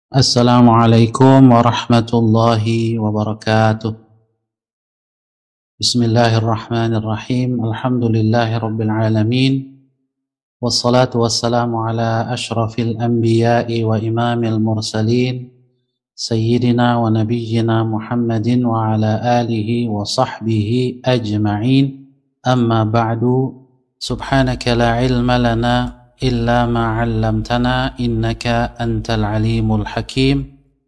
Assalamualaikum warahmatullahi wabarakatuh. Bismillahirrahmanirrahim. Alhamdulillahi rabbil alamin. Wassalatu wassalamu ala ashrafil anbiya'i wa imamil mursalin Sayyidina wa nabiyyina Muhammadin wa ala alihi wa sahbihi ajma'in. Amma ba'du. Subhanaka la ilma lana إلا ما علمتنا إنك أنت العليم الحكيم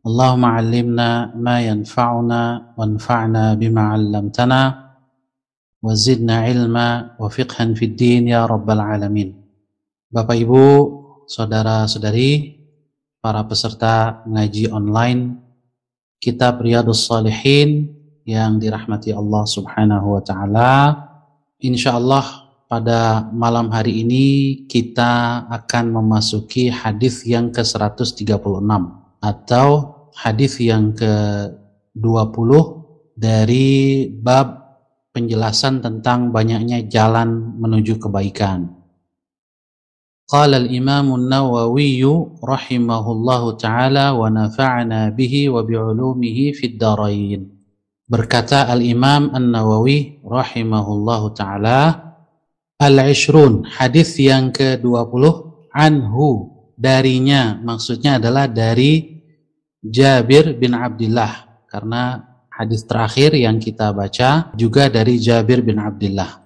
اللهم علمنا ما ينفعنا وانفعنا بما علمتنا وزدنا علما وفقها في الدين يا رب العالمين. Bapak Ibu, saudara-saudari, para peserta ngaji online Kitab Riyadhus Shalihin yang dirahmati Allah Subhanahu wa taala, insyaallah pada malam hari ini kita akan memasuki hadis yang ke-136 atau hadis yang ke-20 dari bab penjelasan tentang banyaknya jalan menuju kebaikan. Qala al-Imam an-Nawawi rahimahullahu taala wa nafa'ana bihi wa bi'ulumihi fid dharain. Berkata al-Imam an-Nawawi rahimahullahu taala, Al-Ishrun, hadis yang ke-20, anhu, darinya, maksudnya adalah dari Jabir bin Abdullah, karena hadis terakhir yang kita baca juga dari Jabir bin Abdullah.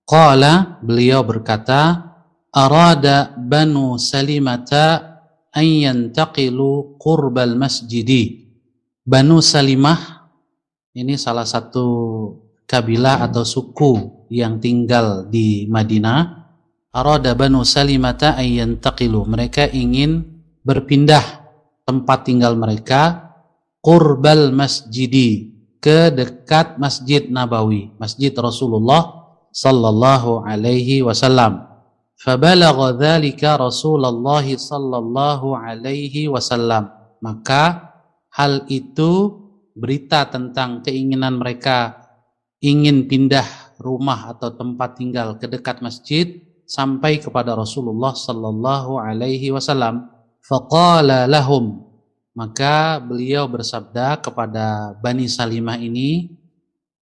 Qala, beliau berkata, arada Banu Salimata an yantaqilu qurbal masjidi. Banu Salimah ini salah satu kabilah atau suku yang tinggal di Madinah. Arada Banu Salimata ayyan taqilu, mereka ingin berpindah tempat tinggal mereka qurbal masjidi, ke dekat Masjid Nabawi, Masjid Rasulullah sallallahu alaihi wasallam. Fabalagha dzalika Rasulullah sallallahu alaihi wasallam, maka hal itu, berita tentang keinginan mereka ingin pindah rumah atau tempat tinggal ke dekat masjid sampai kepada Rasulullah sallallahu alaihi wasallam. Faqala lahum, maka beliau bersabda kepada Bani Salimah ini,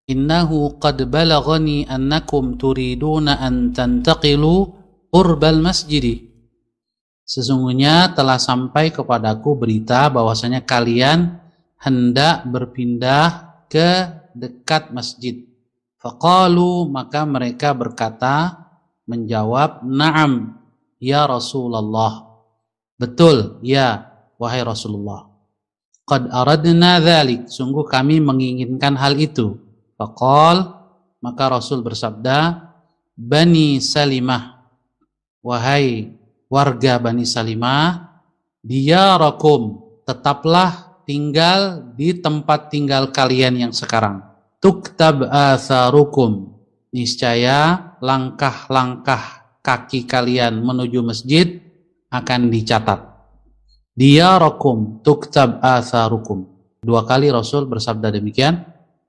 innahu qad balaghani annakum turiduna an tantaqilu qurbal masjidi. Sesungguhnya telah sampai kepadaku berita bahwasanya kalian hendak berpindah ke dekat masjid. Faqalu, maka mereka berkata, menjawab, na'am ya Rasulullah, betul ya wahai Rasulullah. Qad aradna dzalik, sungguh kami menginginkan hal itu. Faqal, maka Rasul bersabda, Bani Salimah, wahai warga Bani Salimah, diyarakum, tetaplah tinggal di tempat tinggal kalian yang sekarang. Tuktab atharukum, niscaya langkah-langkah kaki kalian menuju masjid akan dicatat. Diyarakum tuktab atharukum. Dua kali Rasul bersabda demikian.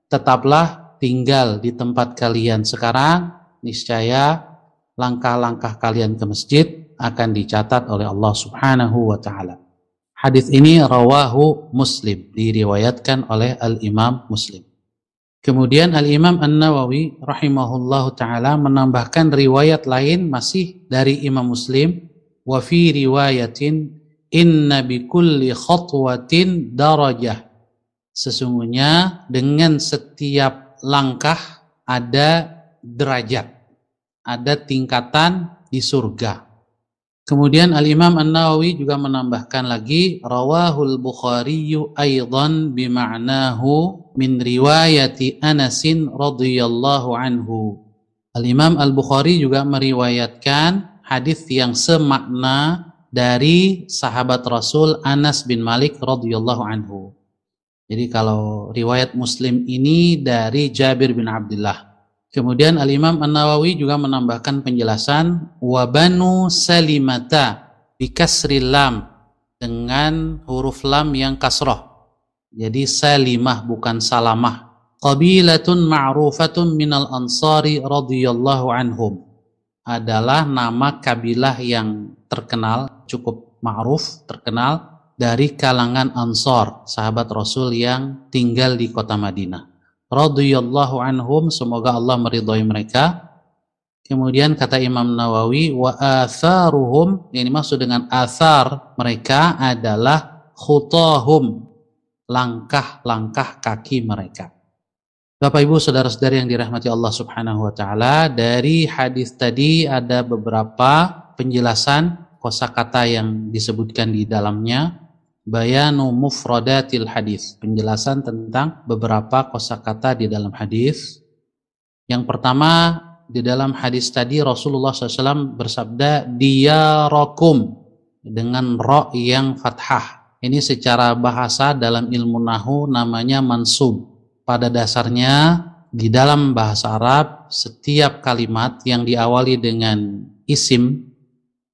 Tetaplah tinggal di tempat kalian sekarang, niscaya langkah-langkah kalian ke masjid akan dicatat oleh Allah Subhanahu wa taala. Hadis ini rawahu Muslim, diriwayatkan oleh Al-Imam Muslim. Kemudian Al-Imam An-Nawawi rahimahullahu ta'ala menambahkan riwayat lain masih dari Imam Muslim. Wa fi riwayatin inna bi kulli khatwatin darajah. Sesungguhnya dengan setiap langkah ada derajat, ada tingkatan di surga. Kemudian Al-Imam An-Nawawi juga menambahkan lagi, rawahul Bukhariyu aidan bima'nahu min riwayati Anasin radhiyallahu anhu. Al-Imam Al-Bukhari juga meriwayatkan hadis yang semakna dari sahabat Rasul Anas bin Malik radhiyallahu anhu. Jadi kalau riwayat Muslim ini dari Jabir bin Abdullah. Kemudian Al-Imam An-Nawawi juga menambahkan penjelasan wa Banu Salimata bikasril lam, dengan huruf lam yang kasrah. Jadi Salimah bukan Salamah. Qabilatun ma'rufatun minal ansari radhiyallahu anhum, adalah nama kabilah yang terkenal, cukup ma'ruf, terkenal dari kalangan Ansor, sahabat Rasul yang tinggal di kota Madinah. Radhiyallahu anhum, semoga Allah meridhai mereka. Kemudian kata Imam Nawawi, wa atharuhum, yang dimaksud dengan athar mereka adalah khutahum, langkah-langkah kaki mereka. Bapak Ibu saudara-saudari yang dirahmati Allah Subhanahu wa taala, dari hadis tadi ada beberapa penjelasan kosakata yang disebutkan di dalamnya. Bayanu mufradatil hadis, penjelasan tentang beberapa kosakata di dalam hadis. Yang pertama, di dalam hadis tadi Rasulullah SAW bersabda diyarakum dengan ro yang fathah. Ini secara bahasa dalam ilmu nahu namanya mansub. Pada dasarnya di dalam bahasa Arab setiap kalimat yang diawali dengan isim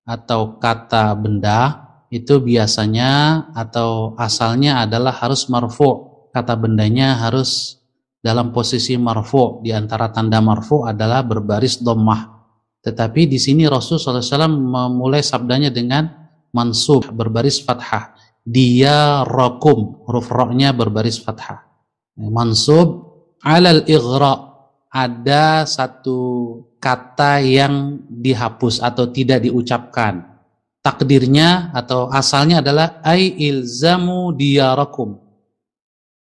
atau kata benda itu biasanya atau asalnya adalah harus marfu'. Kata bendanya harus dalam posisi marfu'. Di antara tanda marfu' adalah berbaris dhammah. Tetapi di sini Rasulullah SAW memulai sabdanya dengan mansub, berbaris fathah. Diyarakum, huruf ro-nya berbaris fathah. Mansub alal ighra, ada satu kata yang dihapus atau tidak diucapkan. Takdirnya atau asalnya adalah ai ilzamu diyarakum.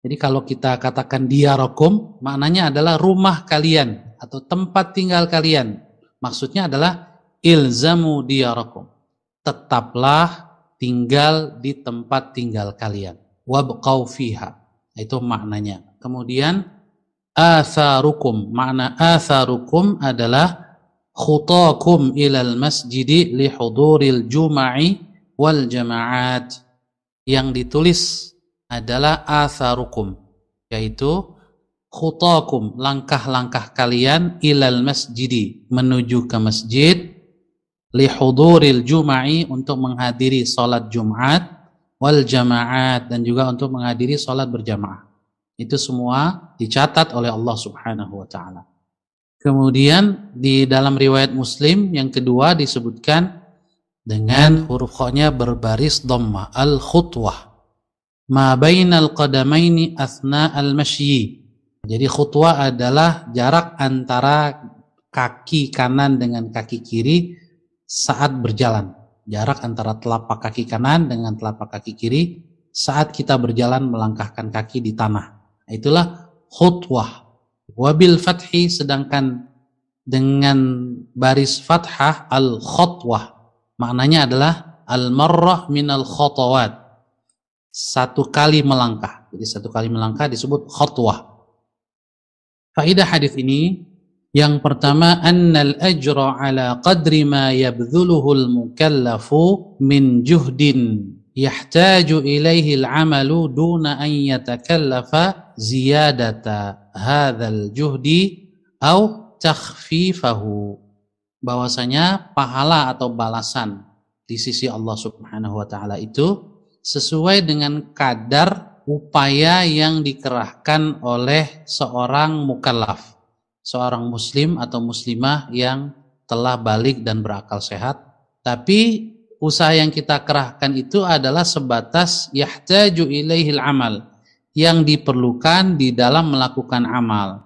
Jadi kalau kita katakan diyarakum, maknanya adalah rumah kalian atau tempat tinggal kalian. Maksudnya adalah ilzamu diyarakum, tetaplah tinggal di tempat tinggal kalian. Wabqau fiha, itu maknanya. Kemudian atharukum, makna atharukum adalah khutakum ilal masjidi li huduril juma'i wal jama'at. Yang ditulis adalah atharukum, yaitu khutakum, langkah-langkah kalian, ilal masjidi, menuju ke masjid, li huduril juma'i, untuk menghadiri salat Jumat, wal jama'at, dan juga untuk menghadiri salat berjamaah. Itu semua dicatat oleh Allah Subhanahu wa taala. Kemudian di dalam riwayat Muslim yang kedua disebutkan dengan huruf kha-nya berbaris dhammah, al-khutwah ma bainal qadamaini athna al-mashyi. Jadi khutwah adalah jarak antara kaki kanan dengan kaki kiri saat berjalan. Jarak antara telapak kaki kanan dengan telapak kaki kiri saat kita berjalan melangkahkan kaki di tanah. Itulah khutwah. Wabil fathi, sedangkan dengan baris fathah al-khutwah, maknanya adalah al-marrah minal khutawat, satu kali melangkah. Jadi satu kali melangkah disebut khutwah. Faedah hadis ini, yang pertama, annal ajra ala qadri ma yabdhuluhu al-mukallafu min juhdin yahtaju ilaihi al-amalu duna an yatakallafa ziyadata hadzal juhdi au takhfifahu. Bahwasanya pahala atau balasan di sisi Allah Subhanahu wa taala itu sesuai dengan kadar upaya yang dikerahkan oleh seorang mukallaf, seorang muslim atau muslimah yang telah balik dan berakal sehat. Tapi usaha yang kita kerahkan itu adalah sebatas yahtaju ilaihil amal, yang diperlukan di dalam melakukan amal.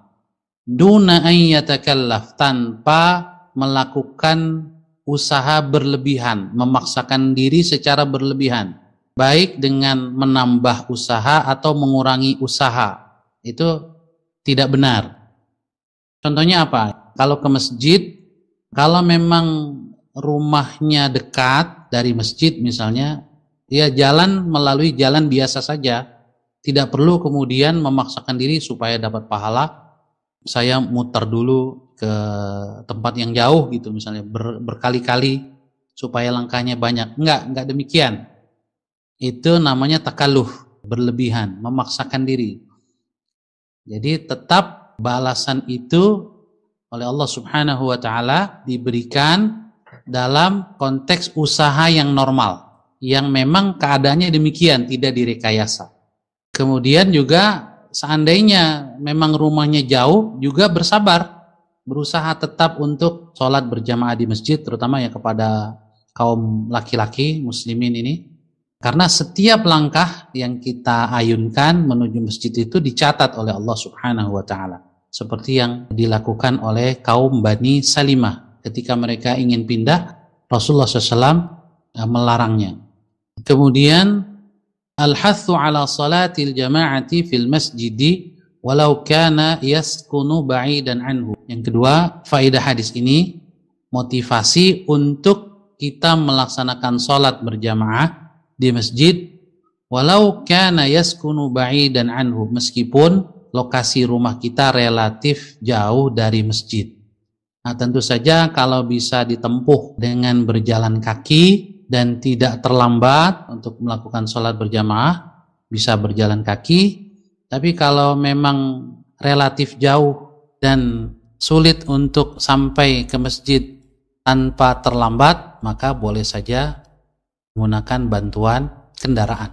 Duna an yatakallaf, tanpa melakukan usaha berlebihan, memaksakan diri secara berlebihan, baik dengan menambah usaha atau mengurangi usaha. Itu tidak benar. Contohnya apa? Kalau ke masjid, kalau memang rumahnya dekat dari masjid misalnya, ya jalan melalui jalan biasa saja, tidak perlu kemudian memaksakan diri supaya dapat pahala. Saya muter dulu ke tempat yang jauh gitu misalnya, berkali-kali supaya langkahnya banyak. Enggak demikian. Itu namanya takalluh, berlebihan, memaksakan diri. Jadi tetap balasan itu oleh Allah Subhanahu wa taala diberikan dalam konteks usaha yang normal, yang memang keadaannya demikian, tidak direkayasa. Kemudian juga seandainya memang rumahnya jauh, juga bersabar, berusaha tetap untuk sholat berjamaah di masjid, terutama ya kepada kaum laki-laki muslimin ini. Karena setiap langkah yang kita ayunkan menuju masjid itu dicatat oleh Allah Subhanahu wa taala. Seperti yang dilakukan oleh kaum Bani Salimah ketika mereka ingin pindah, Rasulullah SAW melarangnya. Kemudian al-hathu ala salatil jama'ati fil masjidi walau kana yaskunu ba'idan anhu. Yang kedua, faedah hadis ini motivasi untuk kita melaksanakan salat berjamaah di masjid walau kana yaskunu ba'idan anhu, meskipun lokasi rumah kita relatif jauh dari masjid. Nah, tentu saja kalau bisa ditempuh dengan berjalan kaki dan tidak terlambat untuk melakukan sholat berjamaah, bisa berjalan kaki. Tapi kalau memang relatif jauh dan sulit untuk sampai ke masjid tanpa terlambat, maka boleh saja menggunakan bantuan kendaraan.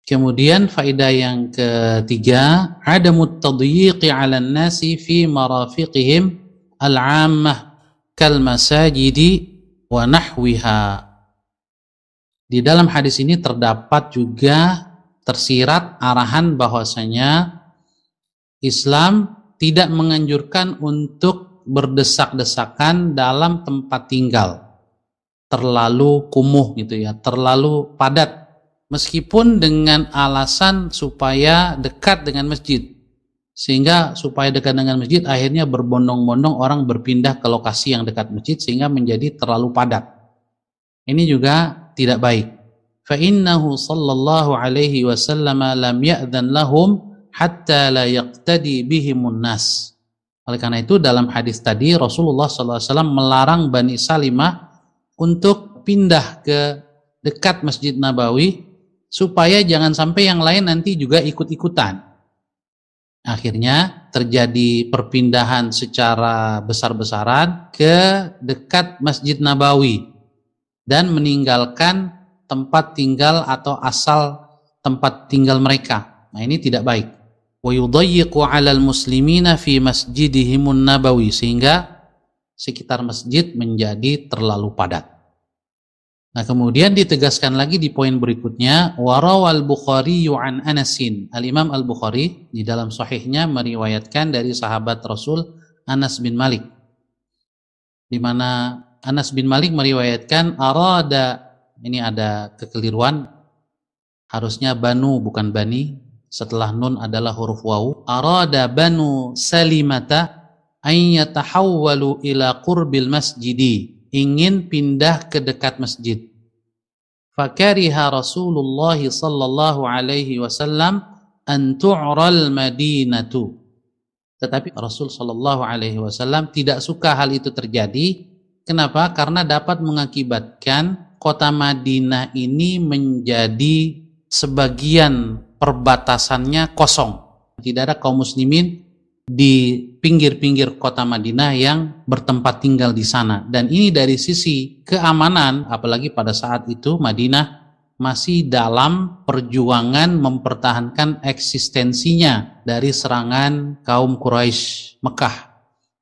Kemudian faedah yang ketiga, adamut tadyiqi 'alan nasi fi marafiqihim al-'ammah kal masajidi wa nahwiha. Di dalam hadis ini terdapat juga tersirat arahan bahwasanya Islam tidak menganjurkan untuk berdesak-desakan dalam tempat tinggal terlalu kumuh gitu ya, terlalu padat, meskipun dengan alasan supaya dekat dengan masjid. Sehingga supaya dekat dengan masjid akhirnya berbondong-bondong orang berpindah ke lokasi yang dekat masjid sehingga menjadi terlalu padat. Ini juga tidak baik. Fa innahu sallallahu alaihi wasallam lam ya'dhan lahum hatta la yaqtadi bihimun nas. Oleh karena itu dalam hadis tadi Rasulullah sallallahu alaihi wasallam melarang Bani Salimah untuk pindah ke dekat Masjid Nabawi supaya jangan sampai yang lain nanti juga ikut-ikutan. Akhirnya terjadi perpindahan secara besar-besaran ke dekat Masjid Nabawi dan meninggalkan tempat tinggal atau asal tempat tinggal mereka. Nah, ini tidak baik. Wa yudayyiqu 'alal muslimina fi masjidihimun nabawi, sehingga sekitar masjid menjadi terlalu padat. Nah, kemudian ditegaskan lagi di poin berikutnya, warawal Bukhari an Anasin. Al-Imam Al-Bukhari di dalam sahihnya meriwayatkan dari sahabat Rasul Anas bin Malik, di mana Anas bin Malik meriwayatkan arada, ini ada kekeliruan, harusnya banu bukan bani, setelah nun adalah huruf wawu. Arada banu Salimata an yatahawwalu ila qurbil masjidi, ingin pindah ke dekat masjid. Fakariha Rasulullah sallallahu alaihi wasallam an tu'ral madinatu. Tetapi Rasul sallallahu alaihi wasallam tidak suka hal itu terjadi. Kenapa? Karena dapat mengakibatkan kota Madinah ini menjadi sebagian perbatasannya kosong. Tidak ada kaum muslimin di pinggir-pinggir kota Madinah yang bertempat tinggal di sana. Dan ini dari sisi keamanan, apalagi pada saat itu Madinah masih dalam perjuangan mempertahankan eksistensinya dari serangan kaum Quraisy Mekah,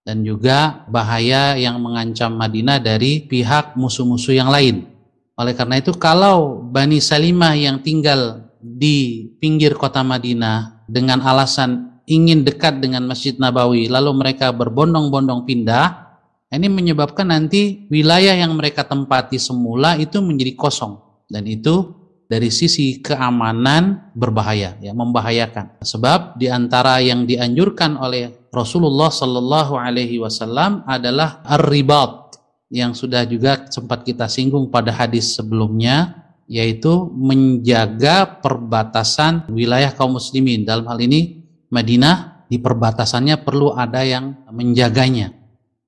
dan juga bahaya yang mengancam Madinah dari pihak musuh-musuh yang lain. Oleh karena itu, kalau Bani Salimah yang tinggal di pinggir kota Madinah dengan alasan ingin dekat dengan Masjid Nabawi, lalu mereka berbondong-bondong pindah, ini menyebabkan nanti wilayah yang mereka tempati semula itu menjadi kosong, dan itu dari sisi keamanan berbahaya, ya, membahayakan. Sebab di antara yang dianjurkan oleh Rasulullah Sallallahu Alaihi Wasallam adalah ar-ribat, yang sudah juga sempat kita singgung pada hadis sebelumnya, yaitu menjaga perbatasan wilayah kaum muslimin. Dalam hal ini Madinah, di perbatasannya perlu ada yang menjaganya,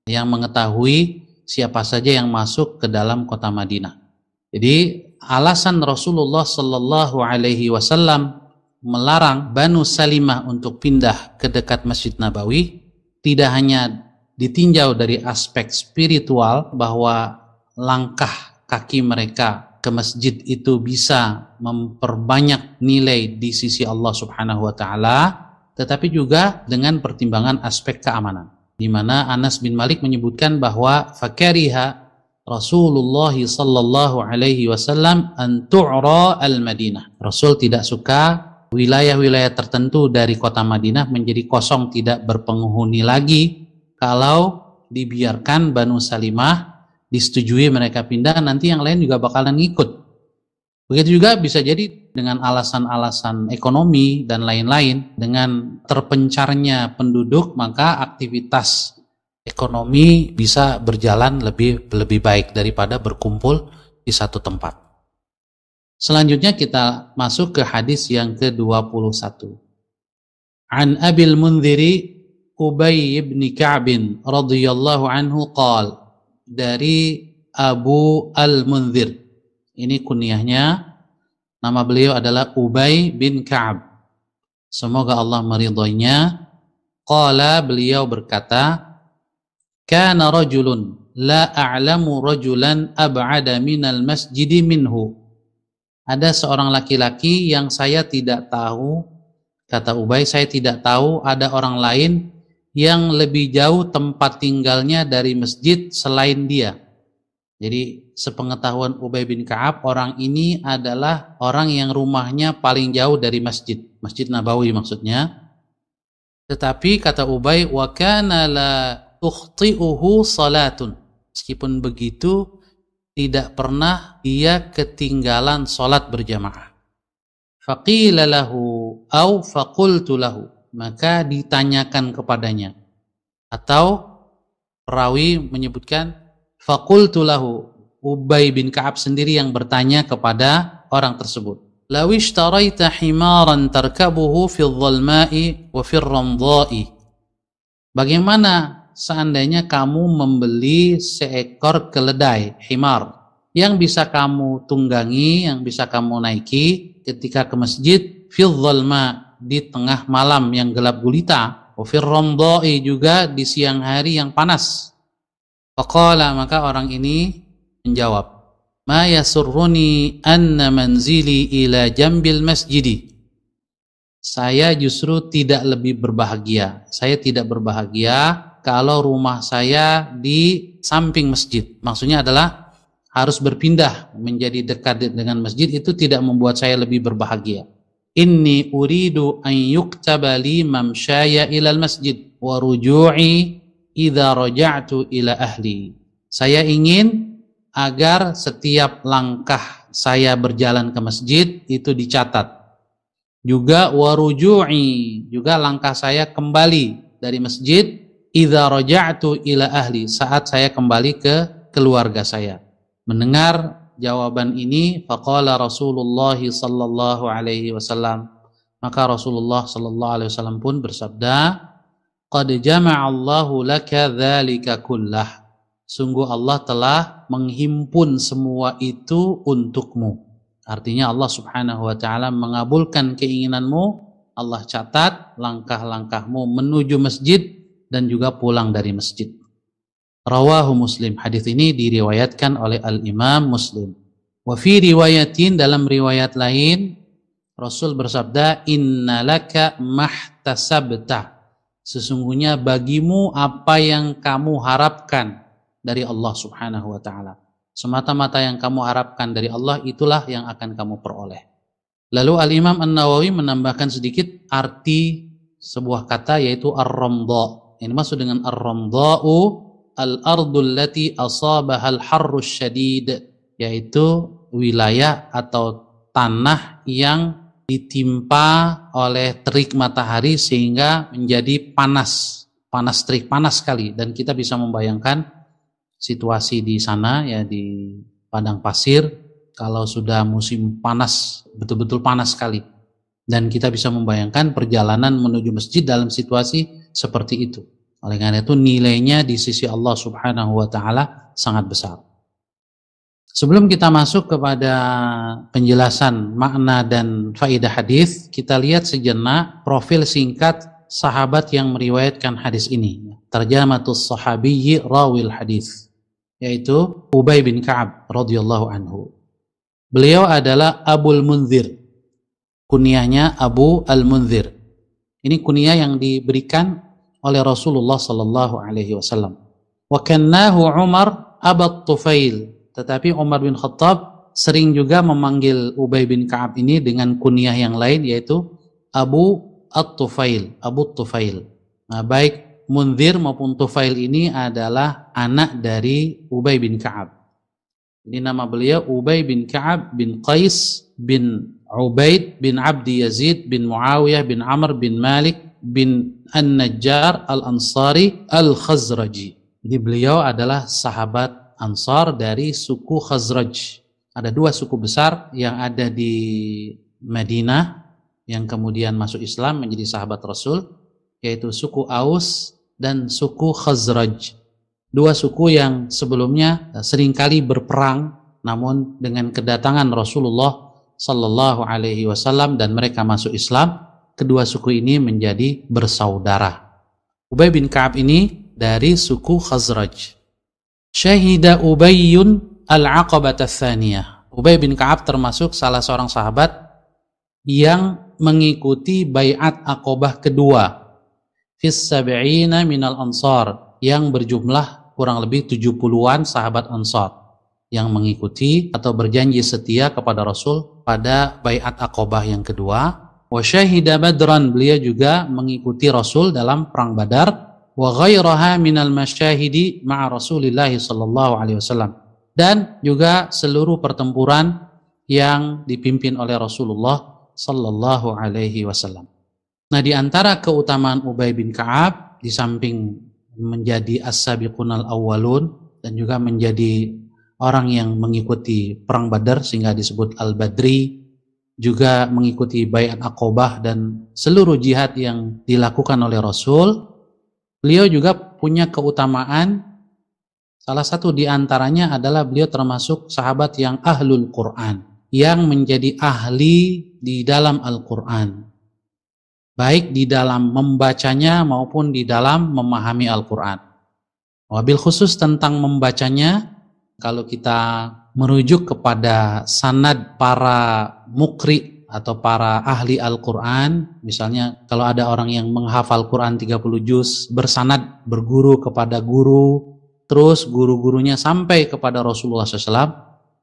yang mengetahui siapa saja yang masuk ke dalam kota Madinah. Jadi alasan Rasulullah Sallallahu Alaihi Wasallam melarang Banu Salimah untuk pindah ke dekat Masjid Nabawi tidak hanya ditinjau dari aspek spiritual, bahwa langkah kaki mereka ke masjid itu bisa memperbanyak nilai di sisi Allah Subhanahu wa taala, tetapi juga dengan pertimbangan aspek keamanan, di mana Anas bin Malik menyebutkan bahwa fakariha Rasulullah sallallahu alaihi wasallam an tu'ra al-Madinah. Rasul tidak suka wilayah-wilayah tertentu dari kota Madinah menjadi kosong, tidak berpenghuni lagi. Kalau dibiarkan Banu Salimah, disetujui mereka pindah, nanti yang lain juga bakalan ngikut. Begitu juga bisa jadi dengan alasan-alasan ekonomi dan lain-lain. Dengan terpencarnya penduduk, maka aktivitas ekonomi bisa berjalan lebih baik daripada berkumpul di satu tempat. Selanjutnya kita masuk ke hadis yang ke-21. An Abil Munziri Ubay ibn Ka'b radhiyallahu anhu qala, dari Abu Al-Munzir. Ini kunyahnya, nama beliau adalah Ubay bin Ka'ab. Semoga Allah meridhoinya. Qala, beliau berkata, kana rajulun la a'lamu rajulan ab'ada minal masjidi minhu. Ada seorang laki-laki yang saya tidak tahu, kata Ubay, saya tidak tahu ada orang lain yang lebih jauh tempat tinggalnya dari masjid selain dia. Jadi sepengetahuan Ubay bin Ka'ab, orang ini adalah orang yang rumahnya paling jauh dari masjid, Masjid Nabawi maksudnya. Tetapi kata Ubay, wa kana la tukhti'uhu salatun. Meskipun begitu, tidak pernah dia ketinggalan salat berjamaah. Faqila lahu au faqultu lahu, maka ditanyakan kepadanya, atau perawi menyebutkan faqultu lahu, Ubay bin Ka'ab sendiri yang bertanya kepada orang tersebut. Law ishtaraita himaran tarkabuhu fi dhalma'i wa fi ramdha'i. Bagaimana seandainya kamu membeli seekor keledai, himar, yang bisa kamu tunggangi, yang bisa kamu naiki ketika ke masjid, fi dhalma, di tengah malam yang gelap gulita, wa fi ramdha'i, juga di siang hari yang panas. Faqala, maka orang ini menjawab, ma yasurruni anna manzili ila jambil masjidi. Saya justru tidak lebih berbahagia. Saya tidak berbahagia kalau rumah saya di samping masjid. Maksudnya adalah harus berpindah menjadi dekat dengan masjid, itu tidak membuat saya lebih berbahagia. Inni uridu an yuktaba li mamsyaya ilal masjid wa ruju'i idza raja'tu ila ahli. Saya ingin agar setiap langkah saya berjalan ke masjid itu dicatat. Juga waruju'i, juga langkah saya kembali dari masjid, idza raja'tu ila ahli, saat saya kembali ke keluarga saya. Mendengar jawaban ini, faqala Rasulullah sallallahu alaihi wasallam, maka Rasulullah sallallahu alaihi wasallam pun bersabda, qad jama'allahu laka dzalika kullah. Sungguh Allah telah menghimpun semua itu untukmu. Artinya Allah subhanahu wa ta'ala mengabulkan keinginanmu. Allah catat langkah-langkahmu menuju masjid dan juga pulang dari masjid. Rawahu Muslim. Hadis ini diriwayatkan oleh Al-Imam Muslim. Wa fi riwayatin, dalam riwayat lain, Rasul bersabda, inna laka mahtasabta. Sesungguhnya bagimu apa yang kamu harapkan dari Allah subhanahu wa ta'ala. Semata-mata yang kamu harapkan dari Allah, itulah yang akan kamu peroleh. Lalu Al-Imam An-Nawawi menambahkan sedikit arti sebuah kata, yaitu ar-ramdha. Ini maksud dengan ar-ramdha'u al-ardul lati asabaha al-harrus syadid, yaitu wilayah atau tanah yang ditimpa oleh terik matahari sehingga menjadi panas terik, panas sekali. Dan kita bisa membayangkan situasi di sana, ya, di padang pasir, kalau sudah musim panas, betul-betul panas sekali. Dan kita bisa membayangkan perjalanan menuju masjid dalam situasi seperti itu. Oleh karena itu nilainya di sisi Allah subhanahu wa ta'ala sangat besar. Sebelum kita masuk kepada penjelasan makna dan faedah hadis, kita lihat sejenak profil singkat sahabat yang meriwayatkan hadis ini. Tarjamatus sahabiyyi rawil hadis, yaitu Ubay bin Ka'ab radhiyallahu anhu. Beliau adalah Abul Munzir. Kunyahnya Abu Al-Munzir. Ini kunyah yang diberikan oleh Rasulullah sallallahu alaihi wasallam. Wa kannahu Umar Abat Tufail. Tetapi Umar bin Khattab sering juga memanggil Ubay bin Ka'ab ini dengan kunyah yang lain, yaitu Abu At-Tufail, Abu Tufail. Nah, baik Munzir maupun Tufail ini adalah anak dari Ubay bin Ka'ab. Ini nama beliau Ubay bin Ka'ab bin Qais bin Ubaid bin Abdi Yazid bin Muawiyah bin Amr bin Malik bin An-Najjar Al-Ansari Al-Khazraji. Jadi beliau adalah sahabat Ansar dari suku Khazraj. Ada dua suku besar yang ada di Madinah yang kemudian masuk Islam menjadi sahabat Rasul, yaitu suku Aus dan suku Khazraj. Dua suku yang sebelumnya seringkali berperang, namun dengan kedatangan Rasulullah Sallallahu Alaihi Wasallam dan mereka masuk Islam, kedua suku ini menjadi bersaudara. Ubay bin Ka'ab ini dari suku Khazraj. Syahida Ubayyun al-Aqabah ats-tsaniyah. Ubay bin Ka'ab termasuk salah seorang sahabat yang mengikuti baiat Aqabah kedua. Fis sab'ina minal ansar, yang berjumlah kurang lebih 70-an sahabat Ansar yang mengikuti atau berjanji setia kepada Rasul pada baiat Aqabah yang kedua. Wa syahida Badran, beliau juga mengikuti Rasul dalam perang Badar. Wa ghairaha minal masyahidi ma'a Rasulillah sallallahu alaihi wasallam, dan juga seluruh pertempuran yang dipimpin oleh Rasulullah sallallahu alaihi wasallam. Nah, di antara keutamaan Ubay bin Ka'ab, di samping menjadi as-sabiqunal awwalun dan juga menjadi orang yang mengikuti perang Badar sehingga disebut Al-Badri, juga mengikuti baiat Aqabah dan seluruh jihad yang dilakukan oleh Rasul, beliau juga punya keutamaan. Salah satu di antaranya adalah beliau termasuk sahabat yang ahlul Quran, yang menjadi ahli di dalam Al-Quran, baik di dalam membacanya maupun di dalam memahami Al-Quran. Wabil khusus tentang membacanya, kalau kita merujuk kepada sanad para mukri atau para ahli Al-Quran, misalnya kalau ada orang yang menghafal Quran 30 juz, bersanad, berguru kepada guru, terus guru-gurunya sampai kepada Rasulullah SAW,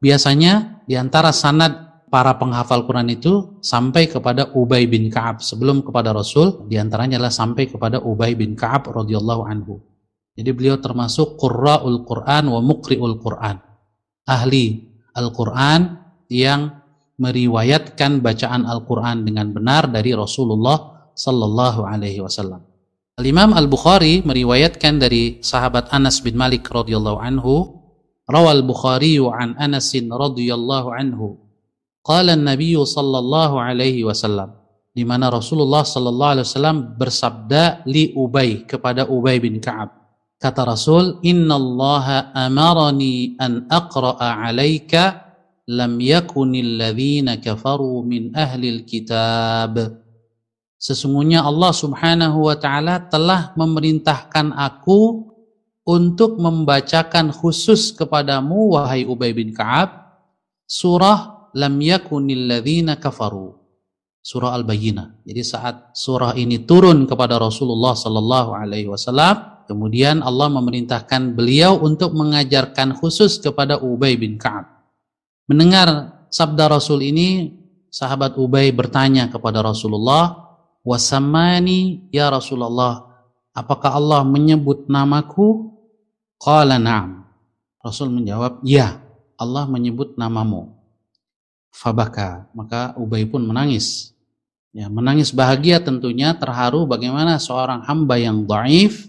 biasanya diantara sanad para penghafal Quran itu sampai kepada Ubay bin Ka'ab sebelum kepada Rasul, diantaranya adalah sampai kepada Ubay bin Ka'ab radhiyallahu anhu. Jadi beliau termasuk Qurra'ul Quran wa Muqri'ul Quran, ahli Al-Quran yang meriwayatkan bacaan Al-Quran dengan benar dari Rasulullah Sallallahu Alaihi Wasallam. Al-Imam Al-Bukhari meriwayatkan dari sahabat Anas bin Malik radhiyallahu anhu, rawal Bukhari an Anas radhiyallahu anhu, qala an-nabiy sallallahu alaihi wasallam, di mana Rasulullah sallallahu alaihi wasallam bersabda li Ubay, kepada Ubay bin Ka'ab. Kata Rasul, innallaha amarani an aqra'a 'alaika lam yakunil ladzina kafaru min ahlil kitab. Sesungguhnya Allah Subhanahu wa taala telah memerintahkan aku untuk membacakan khusus kepadamu wahai Ubay bin Ka'ab surah lam yakunil ladzina kafaru, surah Al-Bayyinah. Jadi saat surah ini turun kepada Rasulullah sallallahu alaihi wasallam, kemudian Allah memerintahkan beliau untuk mengajarkan khusus kepada Ubay bin Ka'ab. Mendengar sabda Rasul ini, sahabat Ubay bertanya kepada Rasulullah, wasamani ya Rasulullah, apakah Allah menyebut namaku? Qala na'am. Rasul menjawab, ya, Allah menyebut namamu. Fabaka, maka Ubay pun menangis. Ya, menangis bahagia tentunya, terharu bagaimana seorang hamba yang dhaif,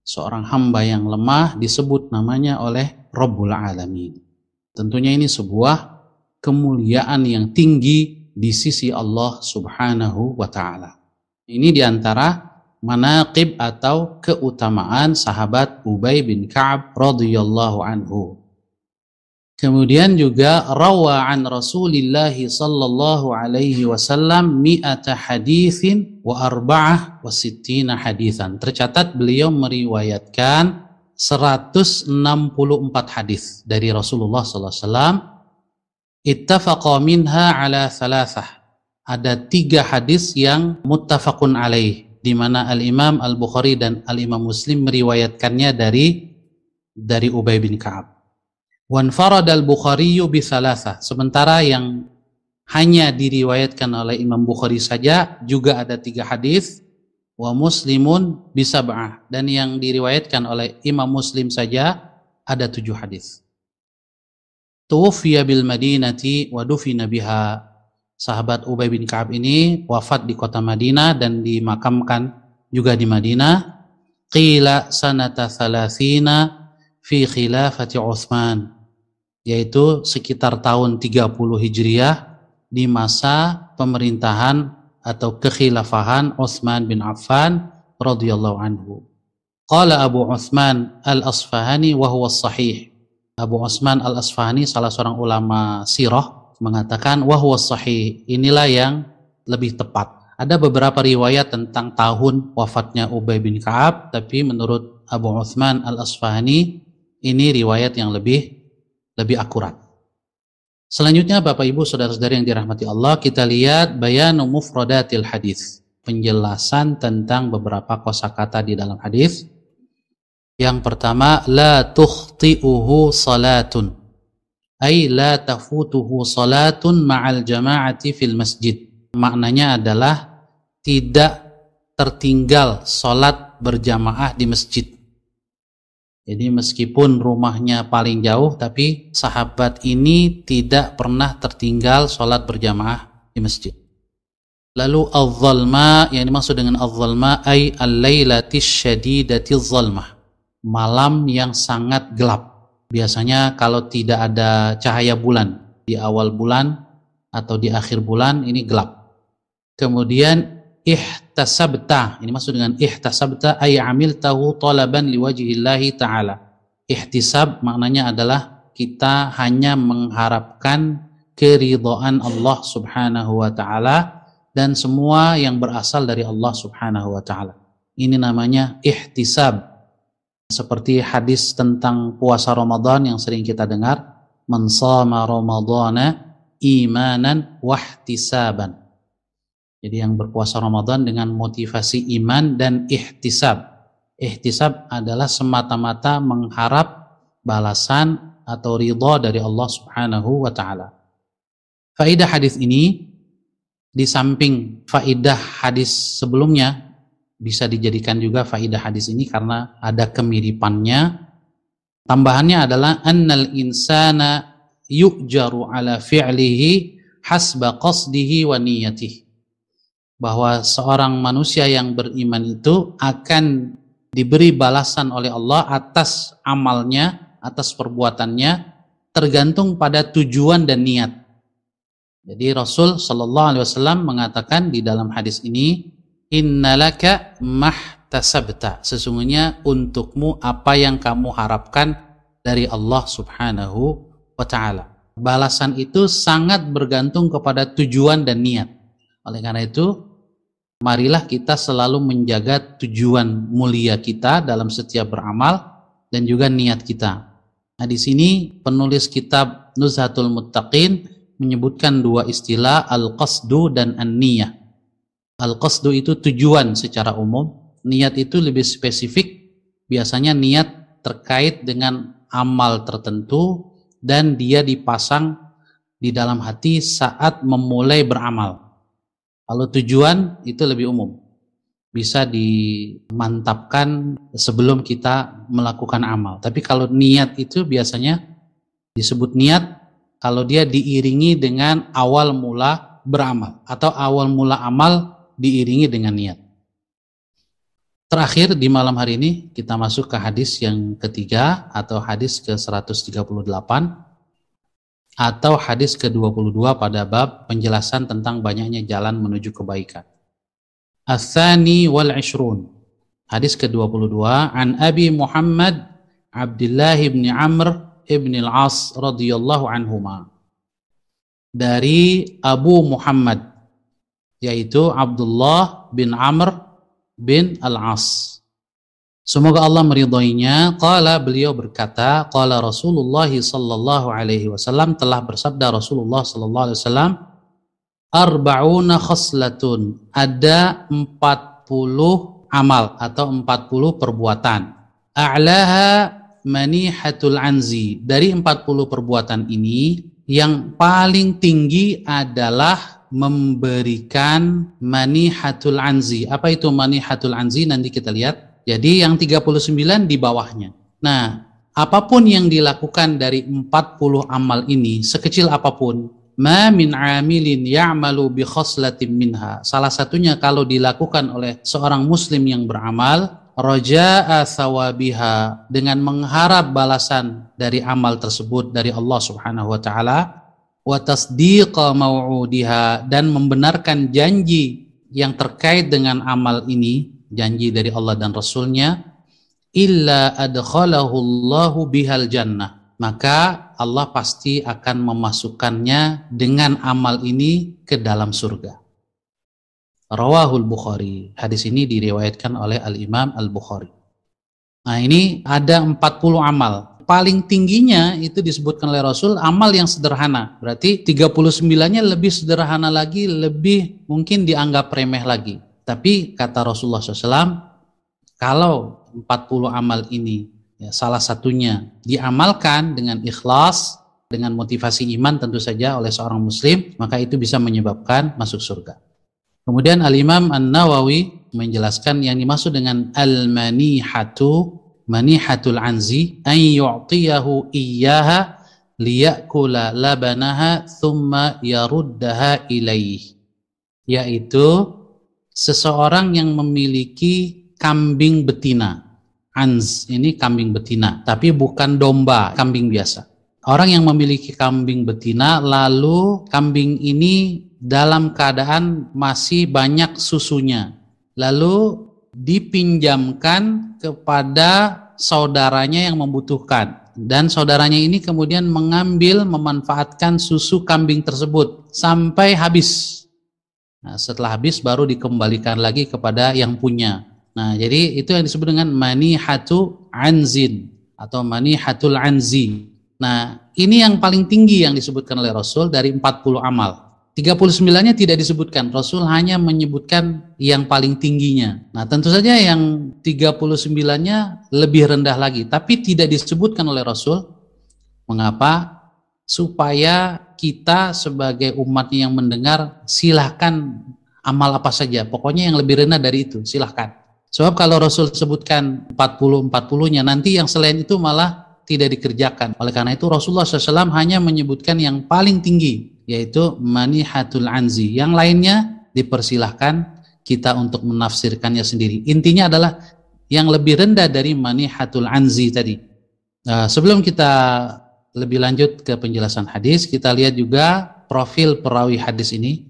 seorang hamba yang lemah disebut namanya oleh Rabbul Alamin. Tentunya ini sebuah kemuliaan yang tinggi di sisi Allah Subhanahu wa taala. Ini diantara manaqib atau keutamaan sahabat Ubay bin Ka'ab radhiyallahu anhu. Kemudian juga rawa an Rasulillah sallallahu alaihi wasallam mi'ata haditsin wa arba'ah wa sittina haditsan. Tercatat beliau meriwayatkan 164 hadis dari Rasulullah sallallahu alaihi wasallam. Ittafaqa minha ala thalathah. Ada 3 hadis yang muttafaqun alaih, di mana Al-Imam Al-Bukhari dan Al-Imam Muslim meriwayatkannya dari Ubay bin Ka'ab. Wanfarada al-Bukhari bi thalatha. Sementara yang hanya diriwayatkan oleh Imam Bukhari saja juga ada 3 hadis. Wa Muslimun bi sab'ah, dan yang diriwayatkan oleh Imam Muslim saja ada 7 hadis. Tuwfiya bil Madinati wa dufina biha. Sahabat Ubay bin Ka'ab ini wafat di kota Madinah dan dimakamkan juga di Madinah. Qila sanata 30 fi khilafati Utsman, yaitu sekitar tahun 30 Hijriah di masa pemerintahan atau kekhilafahan Utsman bin Affan radhiyallahu anhu. Qala Abu Utsman al-Asfahani wa huwa sahih. Abu Utsman al-Asfahani, salah seorang ulama sirah, mengatakan wa huwa sahih, inilah yang lebih tepat. Ada beberapa riwayat tentang tahun wafatnya Ubay bin Ka'ab, tapi menurut Abu Utsman al-Asfahani ini riwayat yang lebih akurat. Selanjutnya Bapak Ibu saudara-saudari yang dirahmati Allah, kita lihat bayanu mufradatil hadis, penjelasan tentang beberapa kosakata di dalam hadis. Yang pertama, la tukhti'uhu salatun, ay la tafutuhu salatun ma'al jama'ati fil masjid. Maknanya adalah tidak tertinggal salat berjamaah di masjid. Jadi meskipun rumahnya paling jauh, tapi sahabat ini tidak pernah tertinggal salat berjamaah di masjid. Lalu al-zalma, yang dimaksud dengan al-zalma ay al-lailatis syadidatiz zalmah, malam yang sangat gelap. Biasanya kalau tidak ada cahaya bulan di awal bulan atau di akhir bulan, ini gelap. Kemudian ihtasabta, ini maksud dengan ihtasabta ay amiltahu talaban liwajhillahi ta'ala. Ihtisab maknanya adalah kita hanya mengharapkan keridhaan Allah subhanahu wa ta'ala dan semua yang berasal dari Allah subhanahu wa ta'ala. Ini namanya ihtisab. Seperti hadis tentang puasa Ramadan yang sering kita dengar, man shama ramadhana imanan wahtisaban. Jadi yang berpuasa Ramadan dengan motivasi iman dan ihtisab. Ihtisab adalah semata-mata mengharap balasan atau ridha dari Allah subhanahu wa ta'ala. Faidah hadis ini, di samping faidah hadis sebelumnya, bisa dijadikan juga faidah hadis ini karena ada kemiripannya. Tambahannya adalah annal insana yu'jaru ala fi'lihi hasba qasdihi wa niyatihi, bahwa seorang manusia yang beriman itu akan diberi balasan oleh Allah atas amalnya, atas perbuatannya, tergantung pada tujuan dan niat. Jadi Rasul sallallahu alaihi wasallam mengatakan di dalam hadis ini, innalaka mahtasabta, sesungguhnya untukmu apa yang kamu harapkan dari Allah subhanahu wa ta'ala. Balasan itu sangat bergantung kepada tujuan dan niat. Oleh karena itu, marilah kita selalu menjaga tujuan mulia kita dalam setiap beramal dan juga niat kita. Nah, di sini penulis kitab Nuzhatul Muttaqin menyebutkan 2 istilah, al-qasdu dan an-niyah. Al-qasdu itu tujuan secara umum, niat itu lebih spesifik, biasanya niat terkait dengan amal tertentu dan dia dipasang di dalam hati saat memulai beramal. Kalau tujuan itu lebih umum, bisa dimantapkan sebelum kita melakukan amal. Tapi kalau niat itu biasanya disebut niat kalau dia diiringi dengan awal mula beramal atau awal mula amal diiringi dengan niat. Terakhir di malam hari ini kita masuk ke hadis yang ketiga atau hadis ke-138 atau hadis ke-22 pada bab penjelasan tentang banyaknya jalan menuju kebaikan. Ats-tsani wal 'ishrun. Hadis ke-22, an Abi Muhammad Abdullah bin Amr ibn al-As radhiyallahu anhuma. Dari Abu Muhammad, yaitu Abdullah bin Amr bin al-As, semoga Allah meridhoinya. Qala, beliau berkata, qala Rasulullah sallallahu alaihi wasallam, telah bersabda Rasulullah sallallahu alaihi wasallam, arba'una khaslatun, ada 40 amal atau 40 perbuatan, a'laha manihatul anzi. Dari 40 perbuatan ini, yang paling tinggi adalah memberikan manihatul anzi. Apa itu manihatul anzi? Nanti kita lihat. Jadi yang 39 di bawahnya. Nah, apapun yang dilakukan dari 40 amal ini, sekecil apapun, ma min amilin ya'malu bi khoslatin minha. Salah satunya kalau dilakukan oleh seorang muslim yang beramal, raja'a thawabiha, dengan mengharap balasan dari amal tersebut dari Allah Subhanahu wa taala, wa tasdiqa mau'udiha, dan membenarkan janji yang terkait dengan amal ini, janji dari Allah dan Rasulnya, illa adkhalahu Allahu bihal jannah, maka Allah pasti akan memasukkannya dengan amal ini ke dalam surga. Rawahul Bukhari. Hadis ini diriwayatkan oleh Al-Imam Al-Bukhari. Nah, ini ada 40 amal. Paling tingginya itu disebutkan oleh Rasul amal yang sederhana. Berarti 39-nya lebih sederhana lagi, lebih mungkin dianggap remeh lagi. Tapi kata Rasulullah SAW, kalau 40 amal ini, ya, salah satunya diamalkan dengan ikhlas, dengan motivasi iman tentu saja oleh seorang muslim, maka itu bisa menyebabkan masuk surga. Kemudian Al-Imam An-Nawawi menjelaskan yang dimaksud dengan al-manihatu, manihatul anzi, an yu'tiyahu iyyaha liya'kula labanaha thumma yaruddaha ilaih, yaitu seseorang yang memiliki kambing betina. Anz ini kambing betina, tapi bukan domba, kambing biasa. Orang yang memiliki kambing betina, lalu kambing ini dalam keadaan masih banyak susunya, lalu dipinjamkan kepada saudaranya yang membutuhkan, dan saudaranya ini kemudian mengambil, memanfaatkan susu kambing tersebut sampai habis. Nah, setelah habis baru dikembalikan lagi kepada yang punya. Nah, jadi itu yang disebut dengan manihatu anzin atau manihatul anzi. Nah, ini yang paling tinggi yang disebutkan oleh Rasul dari 40 amal. 39-nya tidak disebutkan. Rasul hanya menyebutkan yang paling tingginya. Nah, tentu saja yang 39-nya lebih rendah lagi, tapi tidak disebutkan oleh Rasul. Mengapa? Supaya kita sebagai umatnya yang mendengar, silahkan amal apa saja. Pokoknya yang lebih rendah dari itu, silahkan. Sebab kalau Rasul sebutkan 40-40-nya, nanti yang selain itu malah tidak dikerjakan. Oleh karena itu Rasulullah SAW hanya menyebutkan yang paling tinggi, yaitu manihatul anzi. Yang lainnya dipersilahkan kita untuk menafsirkannya sendiri. Intinya adalah yang lebih rendah dari manihatul anzi tadi. Sebelum kita lebih lanjut ke penjelasan hadis, kita lihat juga profil perawi hadis ini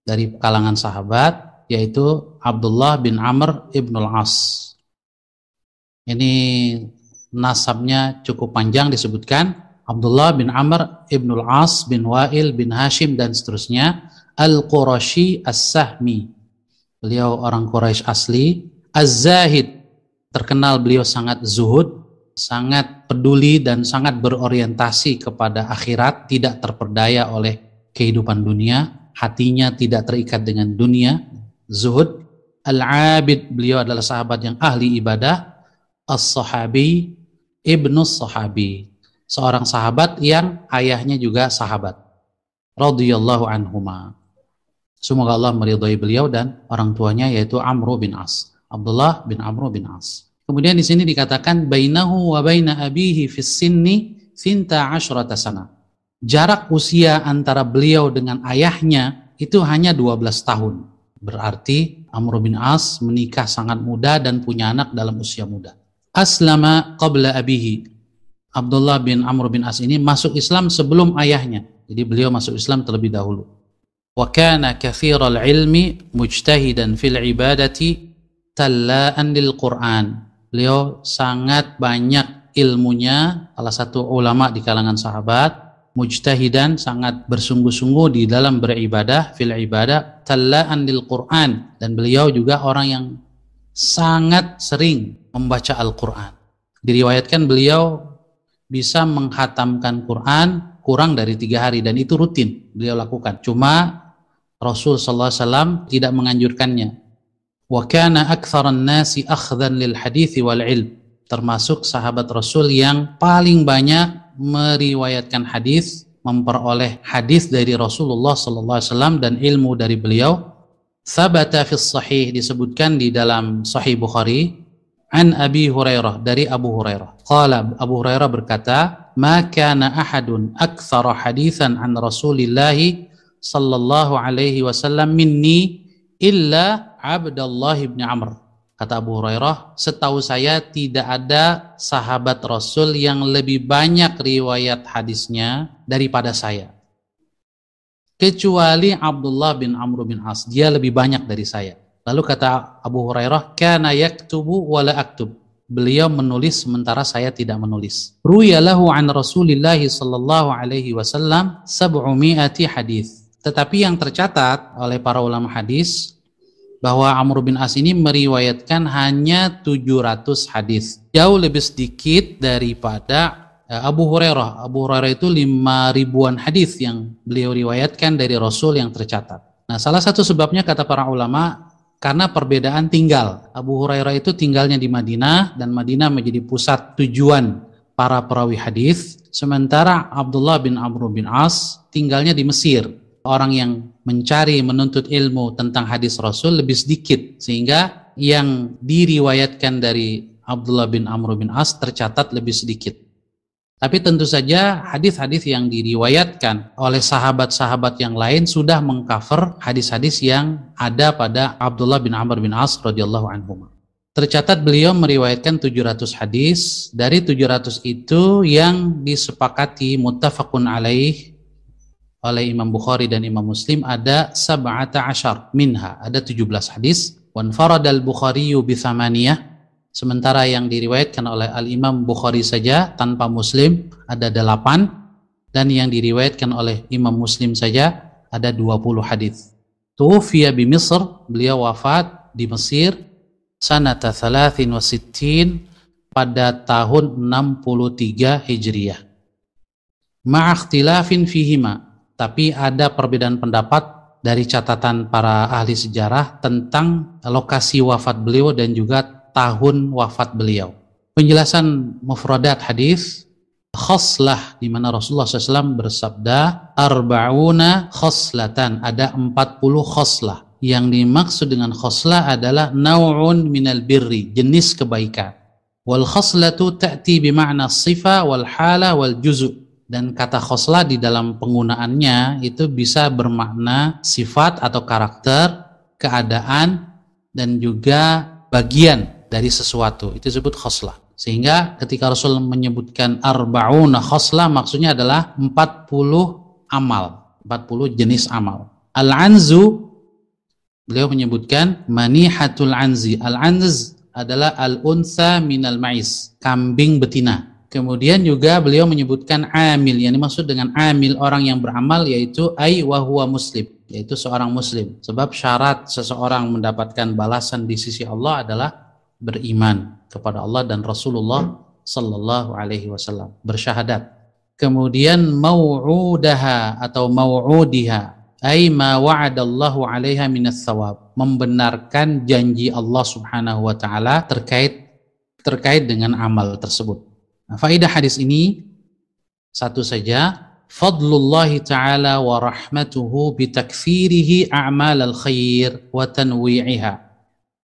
dari kalangan sahabat, yaitu Abdullah bin Amr ibnul As. Ini nasabnya cukup panjang disebutkan. Abdullah bin Amr ibnul As bin Wa'il bin Hashim dan seterusnya. Al-Qurashi As-Sahmi, beliau orang Quraisy asli. Az-Zahid, terkenal beliau sangat zuhud, sangat peduli dan sangat berorientasi kepada akhirat, tidak terperdaya oleh kehidupan dunia, hatinya tidak terikat dengan dunia, zuhud. Al-Abid, beliau adalah sahabat yang ahli ibadah. As-Sahabi ibnus Sahabi, seorang sahabat yang ayahnya juga sahabat. Radhiyallahu anhuma, semoga Allah meridhai beliau dan orang tuanya, yaitu Amr bin As, Abdullah bin Amr bin As. Kemudian di sini dikatakan bainahu wa baina abihi fis sinni 12 sana. Jarak usia antara beliau dengan ayahnya itu hanya 12 tahun. Berarti Amr bin As menikah sangat muda dan punya anak dalam usia muda. Aslama qabla abihi. Abdullah bin Amr bin As ini masuk Islam sebelum ayahnya. Jadi beliau masuk Islam terlebih dahulu. Wa kana katsiral ilmi mujtahidan fil ibadati tallaan lil Qur'an. Beliau sangat banyak ilmunya, salah satu ulama di kalangan sahabat. Mujtahidan, sangat bersungguh-sungguh di dalam beribadah, fil ibadah, tallaan lil Qur'an, dan beliau juga orang yang sangat sering membaca Al-Quran. Diriwayatkan beliau bisa menghatamkan Quran kurang dari 3 hari, dan itu rutin beliau lakukan. Cuma Rasul SAW tidak menganjurkannya. Wa kana aktsaran nasi akhdhan lil hadithi wal ilm. termasuk sahabat Rasul yang paling banyak meriwayatkan hadis, memperoleh hadis dari Rasulullah sallallahu alaihi wasallam dan ilmu dari beliau. Thabata fis sahih, disebutkan di dalam Sahih Bukhari, an Abi Hurairah, dari Abu Hurairah. Qala, Abu Hurairah berkata, "Ma kana ahadun aktsara haditsan an Rasulillah sallallahu alaihi wasallam minni illa Abdullah bin Amr." Kata Abu Hurairah, setahu saya tidak ada sahabat Rasul yang lebih banyak riwayat hadisnya daripada saya, kecuali Abdullah bin Amr bin As, dia lebih banyak dari saya. Lalu kata Abu Hurairah, kana yaktubu wa la aktub, beliau menulis sementara saya tidak menulis. Ruya lahu an Rasulillah sallallahu alaihi wasallam 700 hadis. Tetapi yang tercatat oleh para ulama hadis bahwa Amr bin As ini meriwayatkan hanya 700 hadis, jauh lebih sedikit daripada Abu Hurairah. Abu Hurairah itu 5.000-an hadis yang beliau riwayatkan dari Rasul yang tercatat. Nah, salah satu sebabnya kata para ulama karena perbedaan tinggal. Abu Hurairah itu tinggalnya di Madinah dan Madinah menjadi pusat tujuan para perawi hadis, sementara Abdullah bin Amr bin As tinggalnya di Mesir. Orang yang mencari menuntut ilmu tentang hadis Rasul lebih sedikit, sehingga yang diriwayatkan dari Abdullah bin Amr bin As tercatat lebih sedikit. Tapi tentu saja hadis-hadis yang diriwayatkan oleh sahabat-sahabat yang lain sudah mengcover hadis-hadis yang ada pada Abdullah bin Amr bin As radhiyallahu anhu. Tercatat beliau meriwayatkan 700 hadis. Dari 700 itu yang disepakati muttafaqun alaih oleh Imam Bukhari dan Imam Muslim ada 17 minha, ada 17 hadis. Wan faradal Bukhariyu bi thamaniyah, sementara yang diriwayatkan oleh Al-Imam Bukhari saja tanpa Muslim ada 8, dan yang diriwayatkan oleh Imam Muslim saja ada 20 hadis. Tuwfiya bi Misr, beliau wafat di Mesir sanata 63 pada tahun 63 Hijriah. Ma'akhtilafin fihima, tapi ada perbedaan pendapat dari catatan para ahli sejarah tentang lokasi wafat beliau dan juga tahun wafat beliau. Penjelasan mufradat hadis, khoslah, di mana Rasulullah SAW bersabda, arba'una khoslatan, ada 40 khoslah. Yang dimaksud dengan khoslah adalah naw'un minal birri, jenis kebaikan. Wal khoslatu ta'ti bima'na sifa wal hala wal juzu'. Dan kata khoslah di dalam penggunaannya itu bisa bermakna sifat atau karakter, keadaan, dan juga bagian dari sesuatu. Itu disebut khoslah. Sehingga ketika Rasul menyebutkan arba'una khoslah, maksudnya adalah 40 amal, 40 jenis amal. Al-anzu, beliau menyebutkan manihatul anzi. Al-anz adalah al-unsa minal ma'is, kambing betina. Kemudian juga beliau menyebutkan amil, yang dimaksud dengan amil orang yang beramal yaitu ai wa huwa muslim, yaitu seorang muslim. Sebab syarat seseorang mendapatkan balasan di sisi Allah adalah beriman kepada Allah dan Rasulullah sallallahu alaihi wasallam, bersyahadat. Kemudian mau'udaha atau mau'udiha, ai ma wa'adallahu 'alaiha minas thawab, membenarkan janji Allah Subhanahu wa taala terkait dengan amal tersebut. Nah, faedah hadis ini satu saja, fadlullahi ta'ala wa rahmatuhu bitakfirihi a'mal al-khair wa tanwi'iha.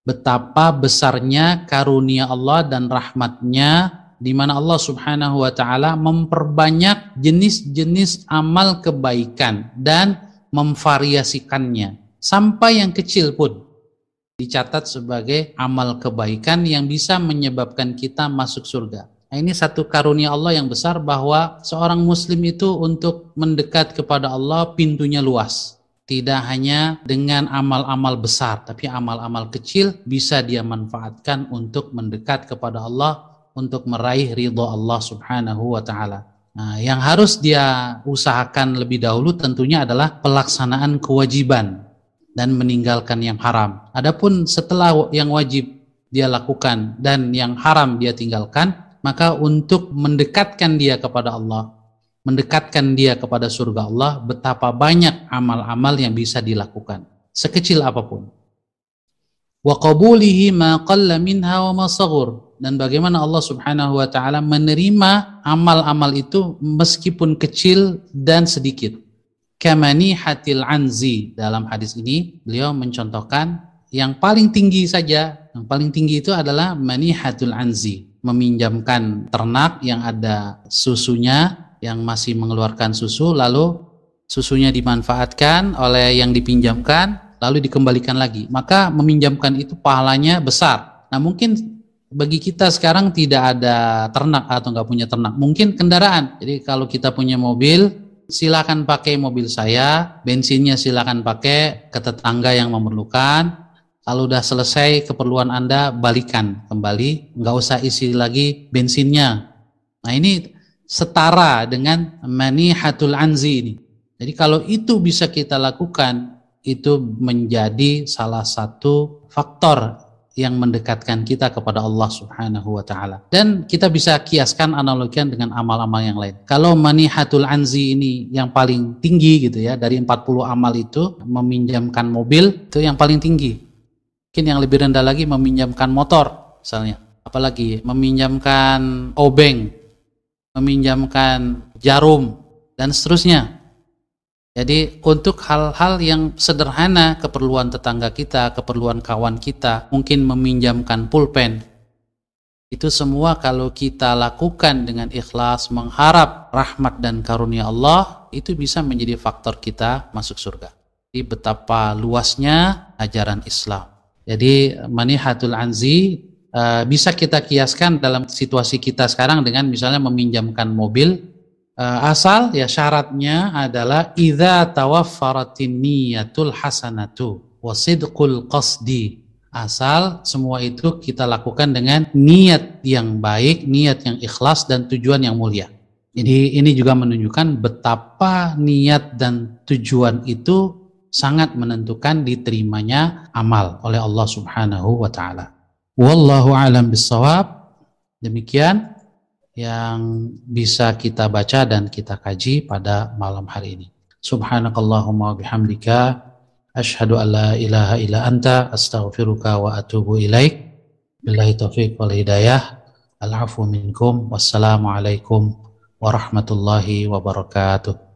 Betapa besarnya karunia Allah dan rahmatnya, di mana Allah Subhanahu wa ta'ala memperbanyak jenis-jenis amal kebaikan dan memvariasikannya, sampai yang kecil pun dicatat sebagai amal kebaikan yang bisa menyebabkan kita masuk surga. Nah, ini satu karunia Allah yang besar, bahwa seorang muslim itu untuk mendekat kepada Allah pintunya luas. Tidak hanya dengan amal-amal besar, tapi amal-amal kecil bisa dia manfaatkan untuk mendekat kepada Allah, untuk meraih ridho Allah Subhanahu wa ta'ala. Nah, yang harus dia usahakan lebih dahulu tentunya adalah pelaksanaan kewajiban dan meninggalkan yang haram. Adapun setelah yang wajib dia lakukan dan yang haram dia tinggalkan, maka untuk mendekatkan dia kepada Allah, mendekatkan dia kepada surga Allah, betapa banyak amal-amal yang bisa dilakukan, sekecil apapun. Wa qabulihi ma qalla minha wa ma saghur, dan bagaimana Allah Subhanahu wa taala menerima amal-amal itu meskipun kecil dan sedikit. Kamanihatil anzi, dalam hadis ini beliau mencontohkan yang paling tinggi saja. Yang paling tinggi itu adalah manihatul anzi, meminjamkan ternak yang ada susunya, yang masih mengeluarkan susu, lalu susunya dimanfaatkan oleh yang dipinjamkan, lalu dikembalikan lagi. Maka meminjamkan itu pahalanya besar. Nah, mungkin bagi kita sekarang tidak ada ternak atau nggak punya ternak, mungkin kendaraan. Jadi kalau kita punya mobil, silakan pakai mobil saya, bensinnya silakan pakai ke tetangga yang memerlukan. Kalau udah selesai keperluan Anda, balikan kembali, nggak usah isi lagi bensinnya. Nah, ini setara dengan manihatul anzi ini. Jadi kalau itu bisa kita lakukan, itu menjadi salah satu faktor yang mendekatkan kita kepada Allah Subhanahu wa taala. Dan kita bisa kiaskan, analogikan dengan amal-amal yang lain. Kalau manihatul anzi ini yang paling tinggi gitu ya, dari 40 amal itu meminjamkan mobil itu yang paling tinggi. Mungkin yang lebih rendah lagi meminjamkan motor misalnya. Apalagi meminjamkan obeng, meminjamkan jarum dan seterusnya. Jadi untuk hal-hal yang sederhana, keperluan tetangga kita, keperluan kawan kita, mungkin meminjamkan pulpen, itu semua kalau kita lakukan dengan ikhlas, mengharap rahmat dan karunia Allah, itu bisa menjadi faktor kita masuk surga. Jadi betapa luasnya ajaran Islam. Jadi manihatul anzi bisa kita kiaskan dalam situasi kita sekarang dengan misalnya meminjamkan mobil. Asal ya syaratnya adalah idza tawaffaratin niyatul hasanatu wasidqul qasdi. Asal semua itu kita lakukan dengan niat yang baik, niat yang ikhlas dan tujuan yang mulia. Jadi ini juga menunjukkan betapa niat dan tujuan itu sangat menentukan diterimanya amal oleh Allah Subhanahu wa taala. Wallahu a'lam bissawab. Demikian yang bisa kita baca dan kita kaji pada malam hari ini. Subhanakallahumma wa bihamdika asyhadu an la ilaha illa anta astaghfiruka wa atubu ilaik. Billahi taufiq wal hidayah. Al-'afwu minkum. Wassalamu alaikum warahmatullahi wabarakatuh.